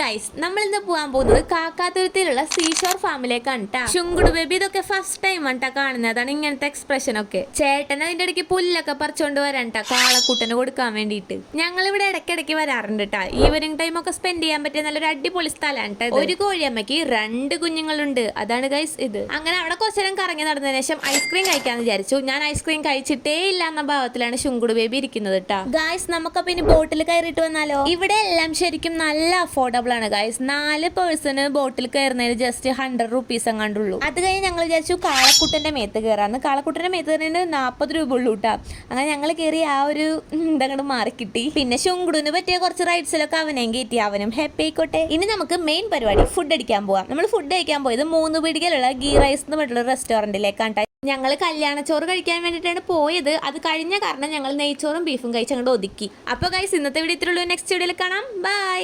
Guys നമ്മൾ ഇന്ന് പോകാൻ പോകുന്നത് കാക്കാതുരുത്തിലുള്ള സീഷോർ ഫാമിലേക്കാണ് ട്ടാ. ശുങ്കുടു ബേബി ഇതൊക്കെ ഫസ്റ്റ് ടൈം ആണ് കാണുന്നത്. അതാണ് ഇങ്ങനത്തെ എക്സ്പ്രഷൻ ഒക്കെ. ചേട്ടൻ അതിന്റെ ഇടയ്ക്ക് പുല്ലൊക്കെ പറിച്ചോണ്ട് വരാൻ ട്ടാ, കാളക്കൂട്ടന് കൊടുക്കാൻ വേണ്ടിയിട്ട്. ഞങ്ങൾ ഇവിടെ ഇടയ്ക്കിടയ്ക്ക് വരാറുണ്ട് ട്ടാ. ഈവനിങ് ടൈം ഒക്കെ സ്പെൻഡ് ചെയ്യാൻ പറ്റിയ നല്ലൊരു അടിപൊളി സ്ഥലമാണ് ട്ടാ. ഒരു കോഴിയമ്മയ്ക്ക് 2 കുഞ്ഞുങ്ങളുണ്ട്. അതാണ് ഗൈസ് ഇത്. അങ്ങനെ അവിടെ കുറച്ചു നേരം കറങ്ങി നടന്നതിന് ശേഷം ഐസ്ക്രീം കഴിക്കാന്ന് വിചാരിച്ചു. ഞാൻ ഐസ്ക്രീം കഴിച്ചിട്ടേ ഇല്ല എന്ന ഭാവത്തിലാണ് ശുങ്കുടു ബേബി ഇരിക്കുന്നത് ട്ടാ. ഗൈസ് നമുക്കപ്പൊ ഇനി ബോട്ടിൽ കയറിയിട്ട് വന്നാലോ? ഇവിടെ എല്ലാം ശരിക്കും നല്ല അഫോർഡബിൾ ആണ് ഗൈസ്. 4 പേഴ്സണ് ബോട്ടിൽ കയറുന്നതിന് ജസ്റ്റ് 100 റുപ്പീസ് എങ്ങാണ്ടുള്ളൂ. അത് കഴിഞ്ഞ് ഞങ്ങൾ വിചാരിച്ചു കാളക്കുട്ടന്റെ മേത്ത് കയറാന്ന്. കാളക്കുട്ടന്റെ മേത്ത് കയറിന് 40 രൂപ ഉള്ളൂ ട്ടാ. അങ്ങനെ ഞങ്ങൾ കയറി ആ ഒരു ഇതങ്ങോട്ട് മാറിക്കിട്ടി. പിന്നെ ശുങ്കുടുന് പറ്റിയ കുറച്ച് റൈഡ്സിലൊക്കെ അവനെയും കയറ്റി. അവനും ഹാപ്പി ആയിക്കോട്ടെ. ഇനി നമുക്ക് മെയിൻ പരിപാടി ഫുഡ് അടിക്കാൻ പോവാം. നമ്മൾ ഫുഡ് കഴിക്കാൻ പോയത് 3 പീടികയിലുള്ള ഗീ റൈസ് എന്ന് പറഞ്ഞിട്ടുള്ള റെസ്റ്റോറന്റിലേക്കാണ്. ഞങ്ങൾ കല്യാണച്ചോറ് കഴിക്കാൻ വേണ്ടിയിട്ടാണ് പോയത്. അത് കഴിഞ്ഞ കാരണം ഞങ്ങൾ നെയ്ച്ചോറും ബീഫും കഴിച്ച് അങ്ങോട്ട് ഒതുക്കി. അപ്പോൾ ഗൈസ് ഇന്നത്തെ വീഡിയോ ഇത്രയുള്ളൂ. നെക്സ്റ്റ് വീഡിയോയിൽ കാണാം. ബൈ.